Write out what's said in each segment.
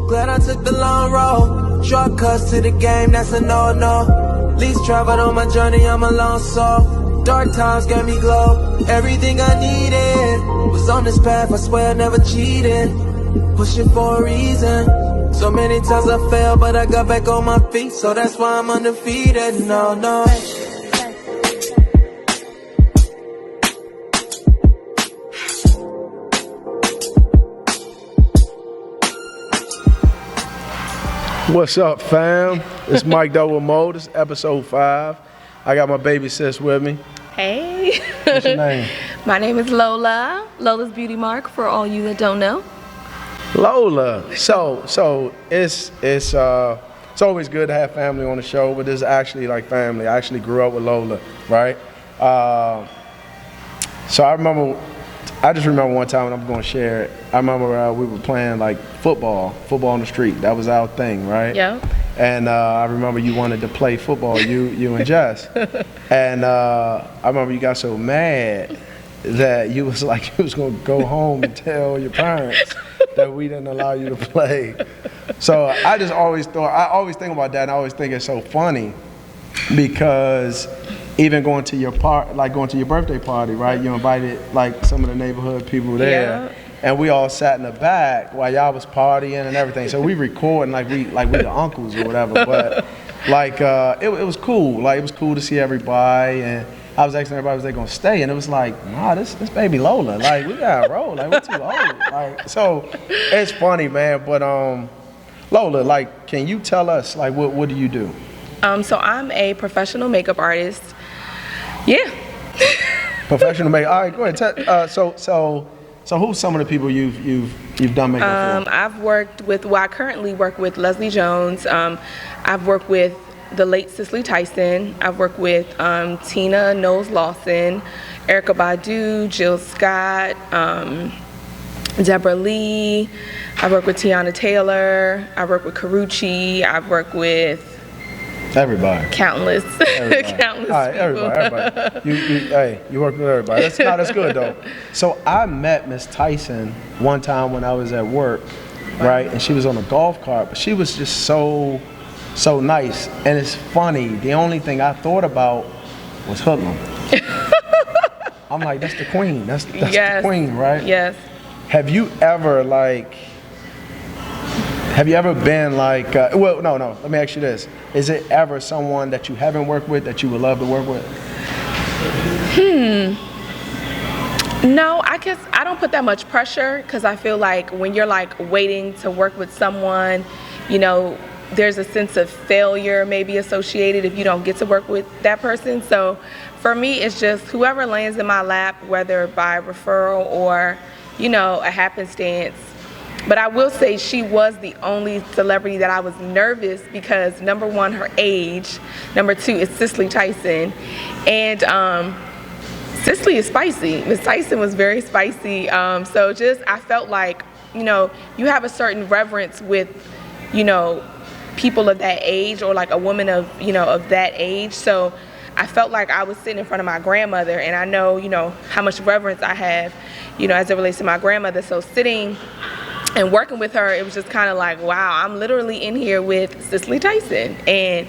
Glad I took the long road. Shortcuts to the game, that's a no-no. Least traveled on my journey, I'm alone, so dark times gave me glow. Everything I needed was on this path, I swear I never cheated. Pushing for a reason. So many times I fell, but I got back on my feet, so that's why I'm undefeated. No, no. What's up, fam? It's Mike Double Mo. This is episode 5. I got my baby sis with me. Hey. What's your name? My name is Lola. Lola's Beauty Mark for all you that don't know. Lola. So it's always good to have family on the show, but this is actually like family. I actually grew up with Lola, right? So I just remember one time, and I'm going to share it. I remember we were playing like football on the street. That was our thing, right? Yeah. And I remember you wanted to play football, you and Jess. And I remember you got so mad that you was like you was going to go home and tell your parents that we didn't allow you to play. So I always think about that, and I always think it's so funny because even going to your birthday party, right? You invited like some of the neighborhood people there, and we all sat in the back while y'all was partying and everything. So we recording like we the uncles or whatever. But like it was cool. Like it was cool to see everybody, and I was asking everybody was they gonna stay, and it was like, nah, this baby Lola, like we gotta roll, like we're too old. Like so, it's funny, man. But Lola, like, can you tell us like what do you do? So I'm a professional makeup artist. Yeah. Professional makeup. All right, go ahead. So who's some of the people you've done makeup for? I currently work with Leslie Jones. I've worked with the late Cicely Tyson. I've worked with Tina Knowles Lawson, Erykah Badu, Jill Scott, Deborah Lee. I've worked with Tiana Taylor. I've worked with Karrueche. I've worked with everybody. Countless. Everybody. Countless all right, people. Everybody. You work with everybody. That's good though. So I met Miss Tyson one time when I was at work, right? And she was on a golf cart, but she was just so nice. And it's funny, the only thing I thought about was Hoodlum. I'm like, that's the queen. That's Yes. the queen, right? Yes. Have you ever been like, no, let me ask you this. Is it ever someone that you haven't worked with that you would love to work with? No, I guess I don't put that much pressure because I feel like when you're like waiting to work with someone, you know, there's a sense of failure maybe associated if you don't get to work with that person. So for me, it's just whoever lands in my lap, whether by referral or, you know, a happenstance. But I will say she was the only celebrity that I was nervous because number one, her age. Number two, it's Cicely Tyson. And Cicely is spicy. Miss Tyson was very spicy. So just, I felt like, you know, you have a certain reverence with, you know, people of that age or like a woman of, you know, of that age. So I felt like I was sitting in front of my grandmother, and I know, you know, how much reverence I have, you know, as it relates to my grandmother. So sitting and working with her, it was just kind of like, wow, I'm literally in here with Cicely Tyson. And,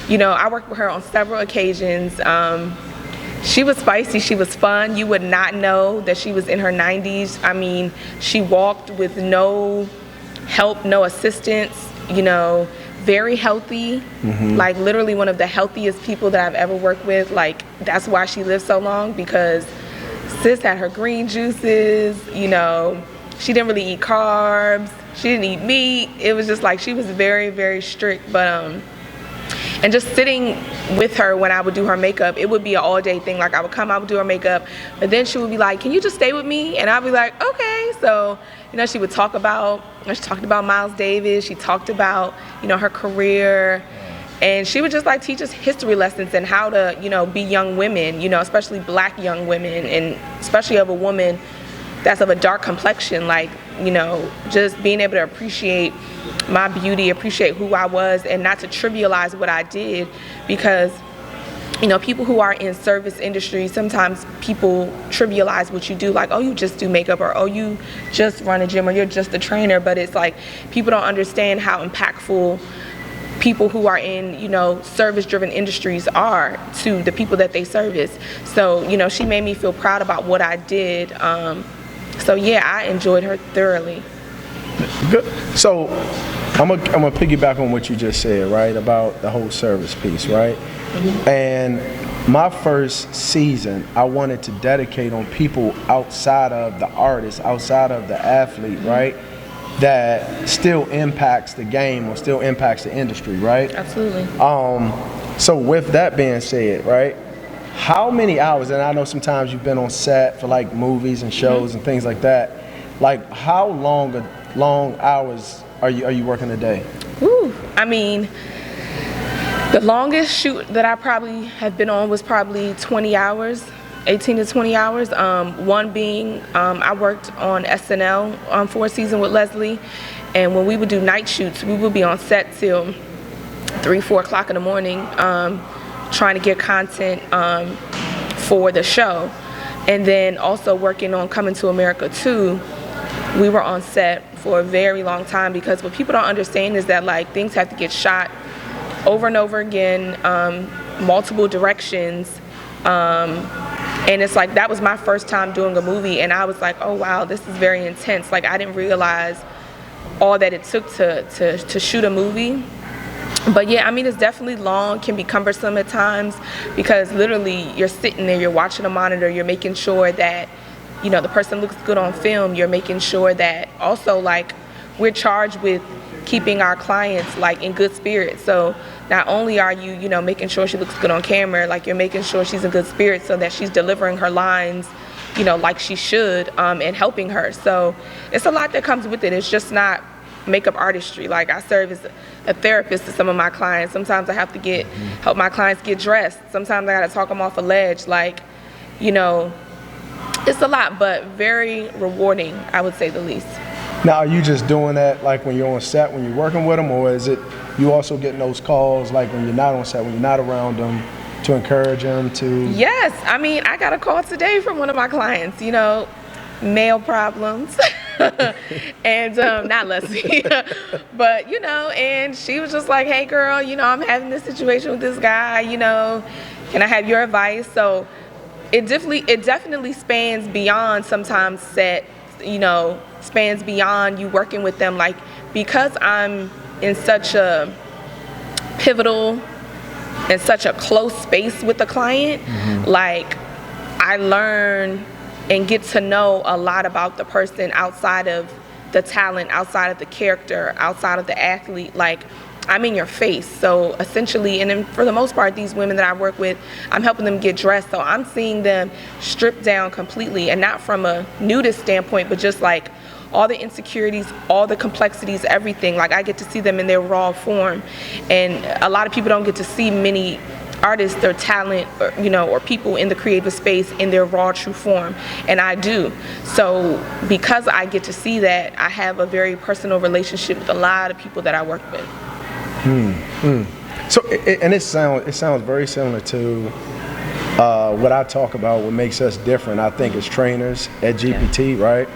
you know, I worked with her on several occasions. She was spicy, she was fun. You would not know that she was in her 90s. I mean, she walked with no help, no assistance, you know, very healthy, like literally one of the healthiest people that I've ever worked with. Like, that's why she lived so long, because sis had her green juices, you know, she didn't really eat carbs, she didn't eat meat. It was just like, she was very, very strict. But and just sitting with her when I would do her makeup, it would be an all day thing. Like I would come, I would do her makeup, but then she would be like, can you just stay with me? And I'd be like, okay. So, you know, she talked about Miles Davis, she talked about, you know, her career, and she would just like teach us history lessons and how to, you know, be young women, you know, especially black young women, and especially of a woman that's of a dark complexion, like, you know, just being able to appreciate my beauty, appreciate who I was, and not to trivialize what I did, because, people who are in service industry, sometimes people trivialize what you do, like, oh, you just do makeup, or oh, you just run a gym, or you're just a trainer. But it's like people don't understand how impactful people who are in, service-driven industries are to the people that they service. So, she made me feel proud about what I did. So yeah, I enjoyed her thoroughly. Good. So I'm gonna piggyback on what you just said, right, about the whole service piece, right? Mm-hmm. And my first season, I wanted to dedicate on people outside of the artist, outside of the athlete, mm-hmm. right, that still impacts the game or still impacts the industry, right? Absolutely. So with that being said, right, how many hours, and I know sometimes you've been on set for like movies and shows mm-hmm. and things like that, like how long hours are you working a day? Ooh, I mean, the longest shoot that I probably have been on was probably 20 hours, 18 to 20 hours. One being, I worked on SNL for a season with Leslie, and when we would do night shoots, we would be on set till 3, 4 o'clock in the morning, trying to get content for the show. And then also working on Coming to America 2, we were on set for a very long time, because what people don't understand is that like things have to get shot over and over again, multiple directions, and it's like that was my first time doing a movie, and I was like, oh wow, this is very intense. Like I didn't realize all that it took to shoot a movie. But yeah, I mean, it's definitely long, can be cumbersome at times, because literally you're sitting there, you're watching a monitor, you're making sure that the person looks good on film. You're making sure that also, like, we're charged with keeping our clients like in good spirits. So not only are you, making sure she looks good on camera, like you're making sure she's in good spirits so that she's delivering her lines, like she should, and helping her. So it's a lot that comes with it. It's just not makeup artistry. Like I serve as a therapist to some of my clients. Sometimes I have to help my clients get dressed. Sometimes I got to talk them off a ledge. Like, it's a lot, but very rewarding, I would say the least. Now, are you just doing that like when you're on set, when you're working with them, or is it you also getting those calls like when you're not on set, when you're not around them, to encourage them to? Yes, I mean, I got a call today from one of my clients, male problems, and not Leslie, but and she was just like, hey girl, I'm having this situation with this guy, can I have your advice? So it definitely spans beyond sometimes set, spans beyond you working with them. Like, because I'm in such a pivotal and such a close space with the client, mm-hmm. like I learn and get to know a lot about the person outside of the talent, outside of the character, outside of the athlete. Like, I'm in your face. So essentially, and then for the most part, these women that I work with, I'm helping them get dressed. So I'm seeing them stripped down completely, and not from a nudist standpoint, but just like all the insecurities, all the complexities, everything. Like I get to see them in their raw form. And a lot of people don't get to see many artists, their talent, or, or people in the creative space in their raw, true form. And I do. So because I get to see that, I have a very personal relationship with a lot of people that I work with. So, it sounds very similar to what I talk about. What makes us different, I think, as trainers at GPT, right?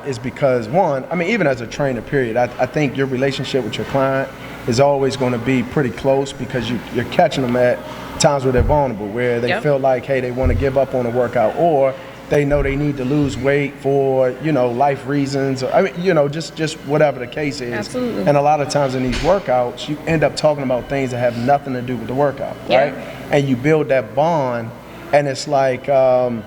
Is because one, I mean, even as a trainer, period, I think your relationship with your client is always going to be pretty close, because you're catching them at times where they're vulnerable, where they feel like, hey, they want to give up on a workout, or they know they need to lose weight for, life reasons, or, I mean, just whatever the case is. Absolutely. And a lot of times in these workouts, you end up talking about things that have nothing to do with the workout, right? And you build that bond, and it's like, and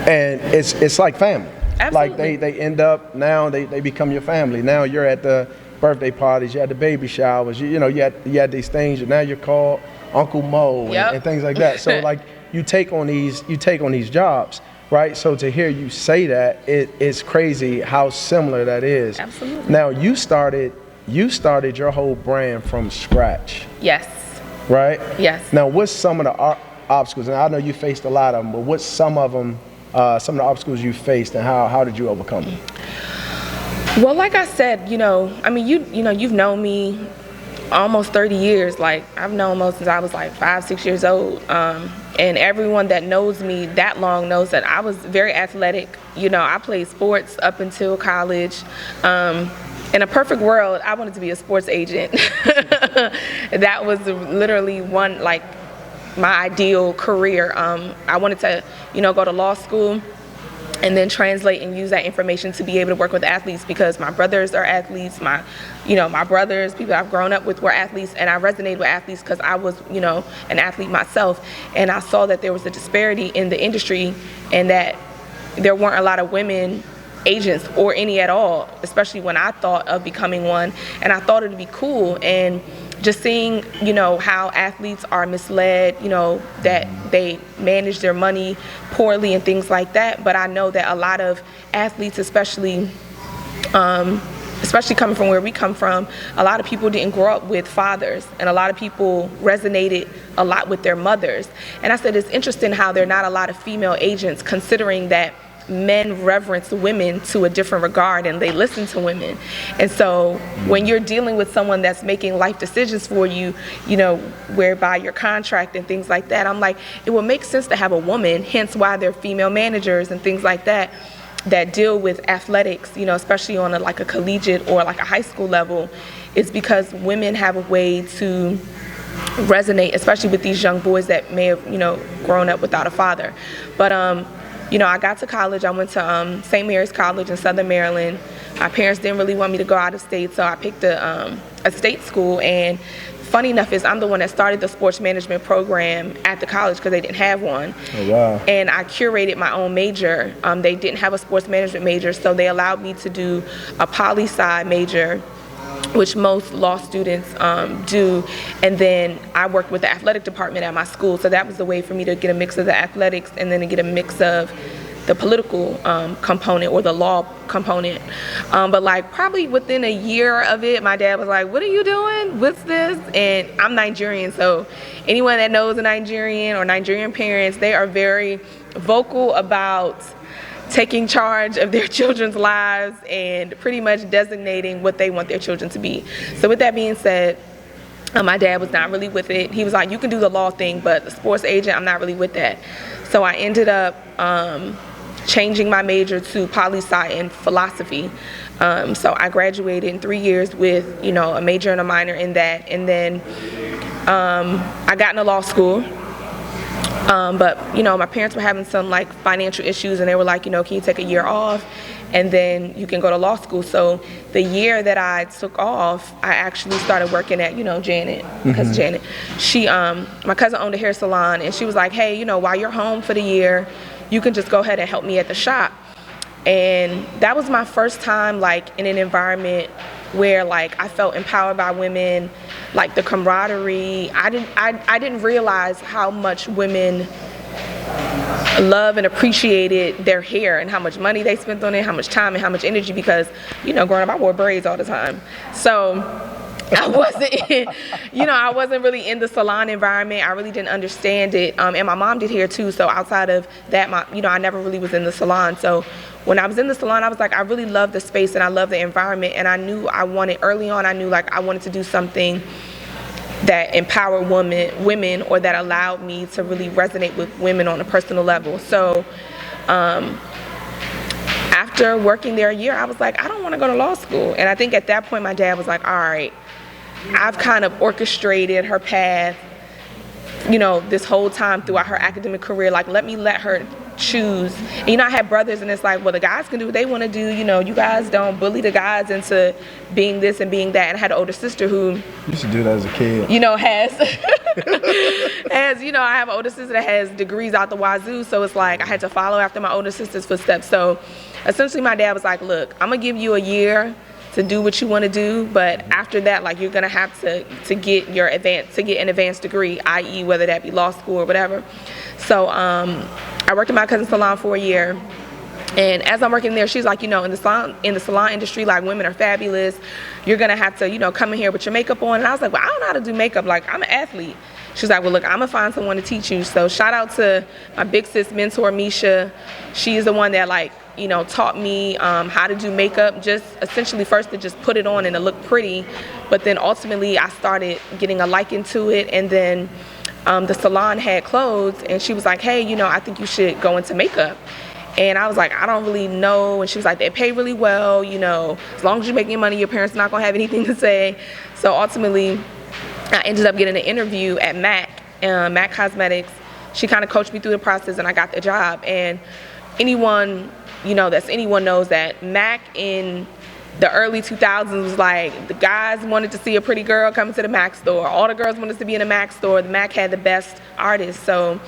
it's like family. Absolutely. Like they end up, now they become your family. Now you're at the birthday parties, you had the baby showers, you had these things, and now you're called Uncle Mo and things like that. So like, you take on these jobs, right? So to hear you say that, it's crazy how similar that is. Absolutely. Now you started your whole brand from scratch. Yes. Right? Yes. Now what's some of the obstacles? And I know you faced a lot of them, but what's some of them? Some of the obstacles you faced, and how did you overcome them? Well, like I said, I mean, you've known me almost 30 years. Like, I've known Mo since I was like 5, 6 years old. And everyone that knows me that long knows that I was very athletic. You know, I played sports up until college. In a perfect world, I wanted to be a sports agent. That was literally my ideal career. I wanted to, go to law school and then translate and use that information to be able to work with athletes, because my brothers are athletes, my brothers, people I've grown up with were athletes, and I resonated with athletes because I was, an athlete myself, and I saw that there was a disparity in the industry and that there weren't a lot of women agents or any at all, especially when I thought of becoming one, and I thought it would be cool. And just seeing, how athletes are misled, that they manage their money poorly and things like that. But I know that a lot of athletes, especially coming from where we come from, a lot of people didn't grow up with fathers, and a lot of people resonated a lot with their mothers. And I said, it's interesting how there are not a lot of female agents, considering that men reverence women to a different regard and they listen to women. And so when you're dealing with someone that's making life decisions for you, whereby your contract and things like that, I'm like, it would make sense to have a woman, hence why they're female managers and things like that deal with athletics, especially on a collegiate or like a high school level, is because women have a way to resonate, especially with these young boys that may have, grown up without a father. But I got to college. I went to St. Mary's College in Southern Maryland. My parents didn't really want me to go out of state, so I picked a state school. And funny enough is I'm the one that started the sports management program at the college because they didn't have one. Oh, wow. And I curated my own major. They didn't have a sports management major, so they allowed me to do a poli-sci major, which most law students do. And then I worked with the athletic department at my school, so that was the way for me to get a mix of the athletics and then to get a mix of the political component or the law component. But probably within a year of it, my dad was like, what are you doing? What's this? And I'm Nigerian, so anyone that knows a Nigerian or Nigerian parents, they are very vocal about taking charge of their children's lives and pretty much designating what they want their children to be. So with that being said, my dad was not really with it. He was like, you can do the law thing, but the sports agent, I'm not really with that. So I ended up changing my major to poli-sci and philosophy. So I graduated in 3 years with, a major and a minor in that. And then I got into law school. But my parents were having some financial issues, and they were like, can you take a year off and then you can go to law school? So the year that I took off, I actually started working at, Janet, because Janet, she, my cousin owned a hair salon, and she was like, hey, while you're home for the year, you can just go ahead and help me at the shop. And that was my first time in an environment where I felt empowered by women, the camaraderie. I didn't realize how much women love and appreciated their hair and how much money they spent on it, how much time and how much energy, because growing up I wore braids all the time. So I wasn't really in the salon environment. I really didn't understand it. And my mom did hair too, so outside of that, I never really was in the salon. So when I was in the salon, I was like, I really love the space and I love the environment, and I knew I wanted to do something that empowered women, or that allowed me to really resonate with women on a personal level. So after working there a year, I was like, I don't want to go to law school. And I think at that point my dad was like, all right, I've kind of orchestrated her path, this whole time throughout her academic career. Let me let her choose. And, I had brothers, and it's like, well, the guys can do what they want to do. You guys don't bully the guys into being this and being that. And I had an older sister who used to do that as a kid. I have an older sister that has degrees out the wazoo. So it's like I had to follow after my older sister's footsteps. So essentially my dad was like, look, I'm going to give you a year to do what you want to do, but after that, you're gonna have to get an advanced degree, i.e. whether that be law school or whatever. So I worked in my cousin's salon for a year, and as I'm working there, she's like, in the salon industry, women are fabulous. You're gonna have to, come in here with your makeup on. And I was like, well, I don't know how to do makeup. I'm an athlete. She's like, well, look, I'm gonna find someone to teach you. So shout out to my big sis mentor, Misha. She is the one that taught me how to do makeup, just essentially first to just put it on and to look pretty. But then ultimately I started getting a liking to it, and then the salon had closed, and she was like, hey, I think you should go into makeup. And I was like, I don't really know. And she was like, they pay really well, as long as you're making money, your parents are not gonna have anything to say. So ultimately, I ended up getting an interview at MAC Cosmetics. She kind of coached me through the process, and I got the job. And anyone knows that MAC in the early 2000s was like, the guys wanted to see a pretty girl coming to the MAC store. All the girls wanted to be in the MAC store. The MAC had the best artists. So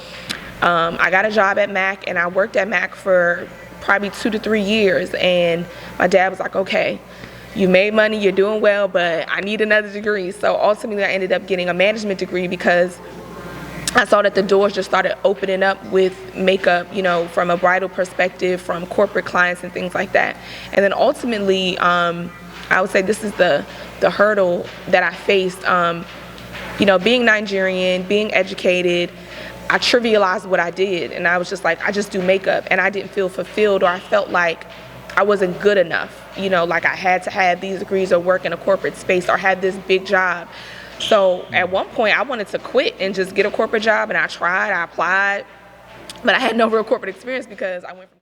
I got a job at MAC, and I worked at MAC for probably 2 to 3 years. And my dad was like, okay, you made money, you're doing well, but I need another degree. So ultimately I ended up getting a management degree because I saw that the doors just started opening up with makeup, from a bridal perspective, from corporate clients and things like that. And then ultimately, I would say this is the hurdle that I faced. Being Nigerian, being educated, I trivialized what I did, and I was just like, I just do makeup, and I didn't feel fulfilled, or I felt like I wasn't good enough, like I had to have these degrees or work in a corporate space or have this big job. So at one point I wanted to quit and just get a corporate job, and I tried, I applied, but I had no real corporate experience because I went from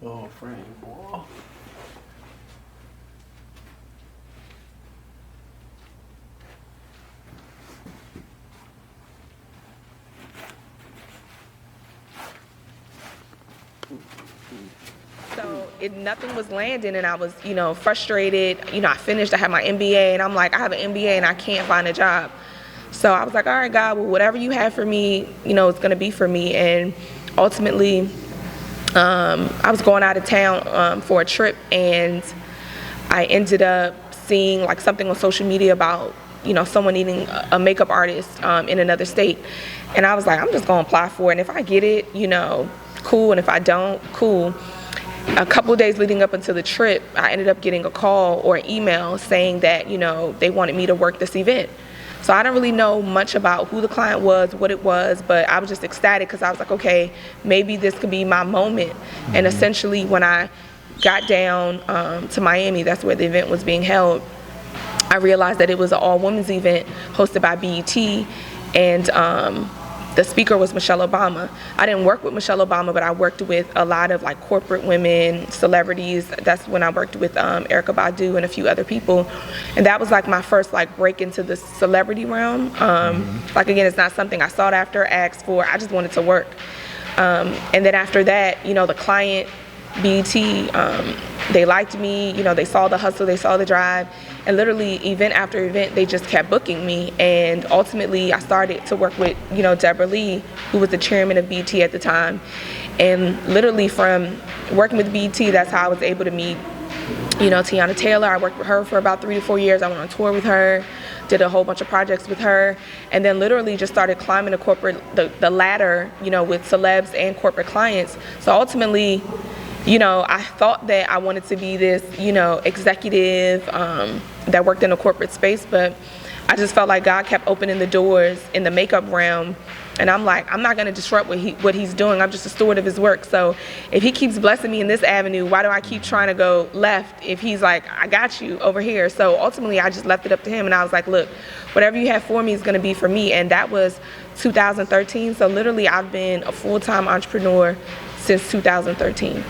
Oh, Frank, boy. So nothing was landing, and I was, frustrated. I finished, I had my MBA, and I'm like, I have an MBA and I can't find a job. So I was like, all right, God, well, whatever you have for me, it's gonna be for me. And ultimately, I was going out of town for a trip, and I ended up seeing like something on social media about someone needing a makeup artist in another state. And I was like, I'm just gonna apply for it, and if I get it, cool, and if I don't, cool. A couple of days leading up until the trip, I ended up getting a call or an email saying that they wanted me to work this event. So I don't really know much about who the client was, what it was, but I was just ecstatic because I was like, okay, maybe this could be my moment. And essentially when I got down to Miami, that's where the event was being held, I realized that it was an all-women's event hosted by BET, and the speaker was Michelle Obama. I didn't work with Michelle Obama, but I worked with a lot of like corporate women, celebrities. That's when I worked with Erykah Badu and a few other people. And that was like my first like break into the celebrity realm. Like again, it's not something I sought after, asked for, I just wanted to work. And then after that, the client, BET, they liked me, they saw the hustle, they saw the drive, and literally event after event, they just kept booking me. And ultimately, I started to work with, Deborah Lee, who was the chairman of BET at the time. And literally from working with BET, that's how I was able to meet, Tiana Taylor. I worked with her for about 3 to 4 years. I went on tour with her, did a whole bunch of projects with her, and then literally just started climbing the ladder, with celebs and corporate clients. So ultimately, I thought that I wanted to be this, executive that worked in a corporate space, but I just felt like God kept opening the doors in the makeup realm. And I'm like, I'm not going to disrupt what he's doing. I'm just a steward of his work. So if he keeps blessing me in this avenue, why do I keep trying to go left if he's like, I got you over here? So ultimately, I just left it up to him. And I was like, look, whatever you have for me is going to be for me. And that was 2013. So literally, I've been a full-time entrepreneur since 2013.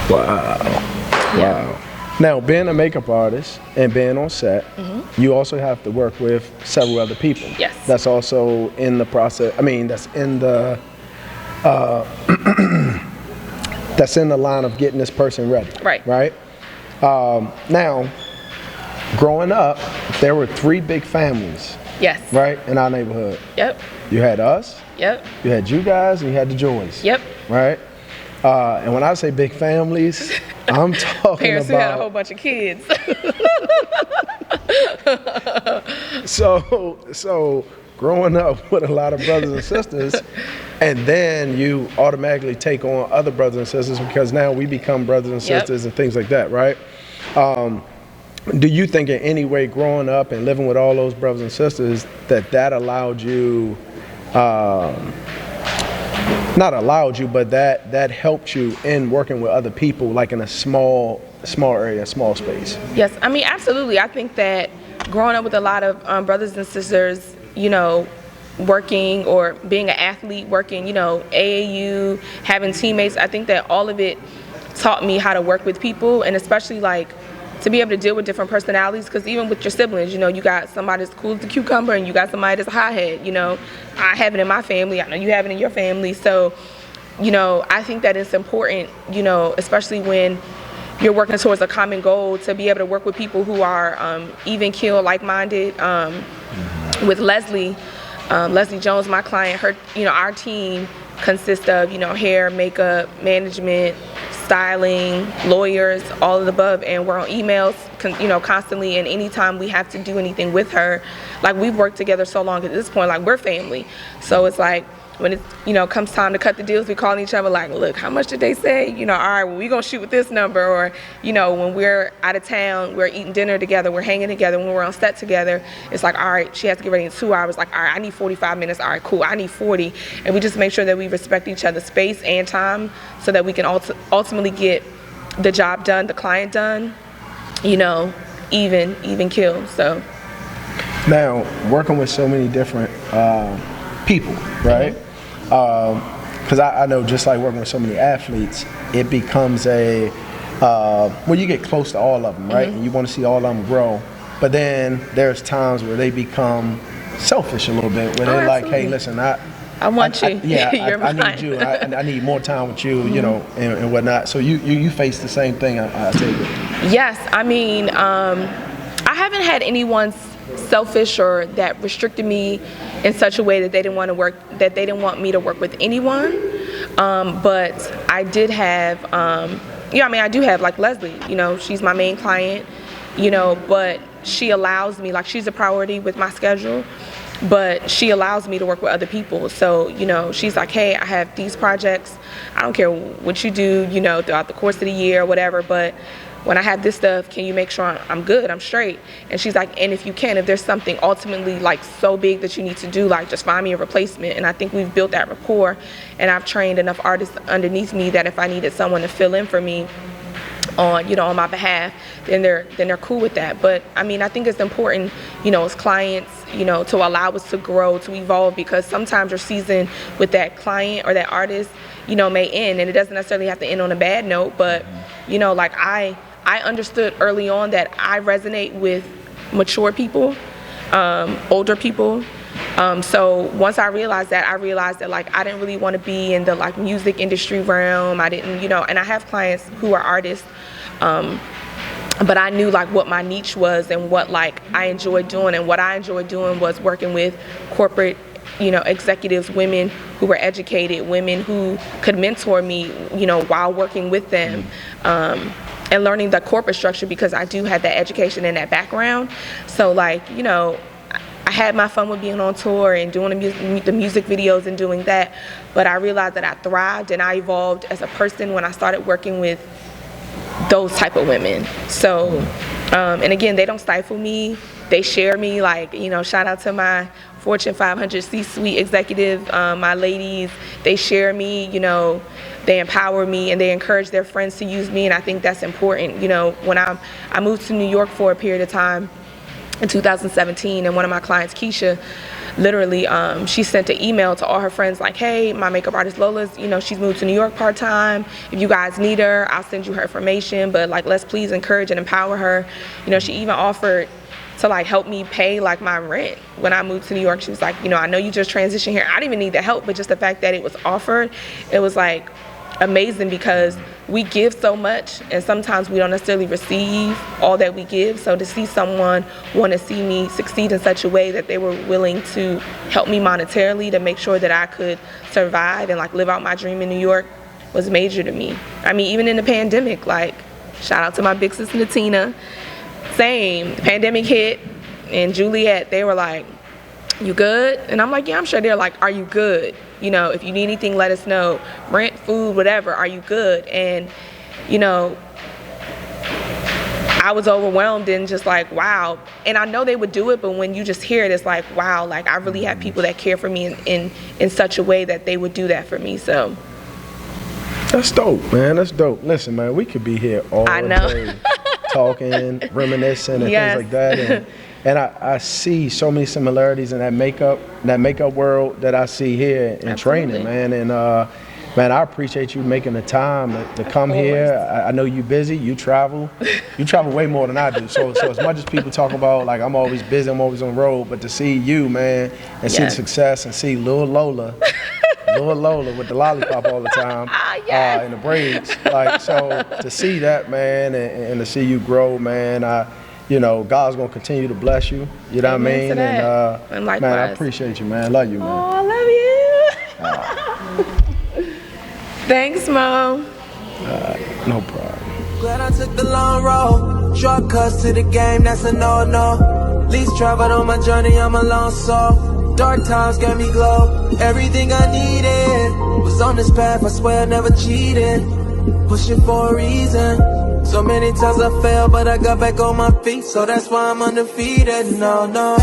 Wow. Now, being a makeup artist and being on set, you also have to work with several other people. Yes. That's also in the process. I mean, that's in the that's in the line of getting this person ready. Right. Right. Now, growing up, there were 3 big families. Yes. Right, in our neighborhood. Yep. You had us. Yep. You had you guys, and you had the Joys. Yep. Right. And when I say big families, I'm talking Parents about who had a whole bunch of kids. So growing up with a lot of brothers and sisters, and then you automatically take on other brothers and sisters because now we become brothers and sisters and things like that, right? Do you think in any way growing up and living with all those brothers and sisters that allowed you, not allowed you, but that helped you in working with other people, like in a small area, small space? Yes, I mean, absolutely. I think that growing up with a lot of brothers and sisters, you know, working or being an athlete, working, you know, AAU, having teammates, I think that all of it taught me how to work with people, and especially like to be able to deal with different personalities, because even with your siblings, you know, you got somebody that's cool as the cucumber and you got somebody that's a hothead, you know. I have it in my family, I know you have it in your family, so, you know, I think that it's important, you know, especially when you're working towards a common goal, to be able to work with people who are even keel, like-minded. With Leslie Jones, my client, her, you know, our team consists of, you know, hair, makeup, management, styling, lawyers, all of the above, and we're on emails, you know, constantly, and anytime we have to do anything with her, like we've worked together so long at this point, like we're family. So it's like when it, you know, comes time to cut the deals, we call each other like, look, how much did they say? You know, all right, well, we're gonna shoot with this number, or, you know, when we're out of town, we're eating dinner together, we're hanging together, when we're on set together, it's like, all right, she has to get ready in 2 hours, like, all right, I need 45 minutes, all right, cool, I need 40, and we just make sure that we respect each other's space and time so that we can ultimately get the job done, the client done, you know, even kill, so. Now, working with so many different people, right? Because I know, just like working with so many athletes, it becomes well, you get close to all of them, right? And you want to see all of them grow. But then there's times where they become selfish a little bit, where they're like, hey, listen, I want you. I need you. I need more time with you, you know, and whatnot. So you face the same thing, I take it. Yes, I mean, I haven't had anyone selfish or that restricted me in such a way that they didn't want me to work with anyone. But I did have, you know, I mean, I do have like Leslie, you know, she's my main client, you know, but she allows me, like, she's a priority with my schedule, but she allows me to work with other people. So, you know, she's like, hey, I have these projects. I don't care what you do, you know, throughout the course of the year or whatever, but when I have this stuff, can you make sure I'm good, I'm straight? And she's like, and if you can, if there's something ultimately like so big that you need to do, like just find me a replacement. And I think we've built that rapport, and I've trained enough artists underneath me that if I needed someone to fill in for me on, you know, on my behalf, then they're cool with that. But I mean, I think it's important, you know, as clients, you know, to allow us to grow, to evolve, because sometimes your season with that client or that artist, you know, may end, and it doesn't necessarily have to end on a bad note, but, you know, like I understood early on that I resonate with mature people, older people. So once I realized that like I didn't really want to be in the like music industry realm. I didn't, you know, and I have clients who are artists, but I knew like what my niche was and what like I enjoyed doing, and what I enjoyed doing was working with corporate, you know, executives, women who were educated, women who could mentor me, you know, while working with them. And learning the corporate structure, because I do have that education and that background. So like, you know, I had my fun with being on tour and doing the music videos and doing that, but I realized that I thrived and I evolved as a person when I started working with those type of women. So, and again, they don't stifle me, they share me, like, you know, shout out to my Fortune 500 C-suite executive, my ladies, they share me, you know, they empower me and they encourage their friends to use me, and I think that's important. You know, when I moved to New York for a period of time in 2017, and one of my clients, Keisha, literally, she sent an email to all her friends like, hey, my makeup artist Lola's, you know, she's moved to New York part-time. If you guys need her, I'll send you her information, but like, let's please encourage and empower her. You know, she even offered to like help me pay like my rent when I moved to New York. She was like, you know, I know you just transitioned here. I didn't even need the help, but just the fact that it was offered, it was like amazing, because we give so much and sometimes we don't necessarily receive all that we give. So to see someone want to see me succeed in such a way that they were willing to help me monetarily to make sure that I could survive and like live out my dream in New York was major to me. I mean, even in the pandemic, like, shout out to my big sister Natina. same. Pandemic hit, and Juliet, they were like, "You good?" And I'm like, "Yeah, I'm sure." They're like, "Are you good? You know, if you need anything, let us know. Rent, food, whatever. Are you good?" And, you know, I was overwhelmed and just like, wow. And I know they would do it, but when you just hear it, it's like, wow, like I really have people that care for me in such a way that they would do that for me. So that's dope, man. That's dope. Listen, man, we could be here all day talking, reminiscing, and things like that. And I see so many similarities in that makeup world that I see here in training, man. And man, I appreciate you making the time to come here. I know you're busy. You travel way more than I do. So as much as people talk about like I'm always busy, I'm always on the road, but to see you, man, and see the success and see Lola Lola with the lollipop all the time and the braids, like, so to see that, man, and to see you grow, man, you know, God's gonna continue to bless you. You know what I mean? And likewise. man, I appreciate you, man. I love you, man. Oh, I love you. Thanks, Mo. No problem. Glad I took the long road. Shortcuts to the game, that's a no-no. Least traveled on my journey, I'm alone, so dark times gave me glow. Everything I needed was on this path, I swear I never cheated. Pushing for a reason. So many times I fell, but I got back on my feet, so that's why I'm undefeated. No, no.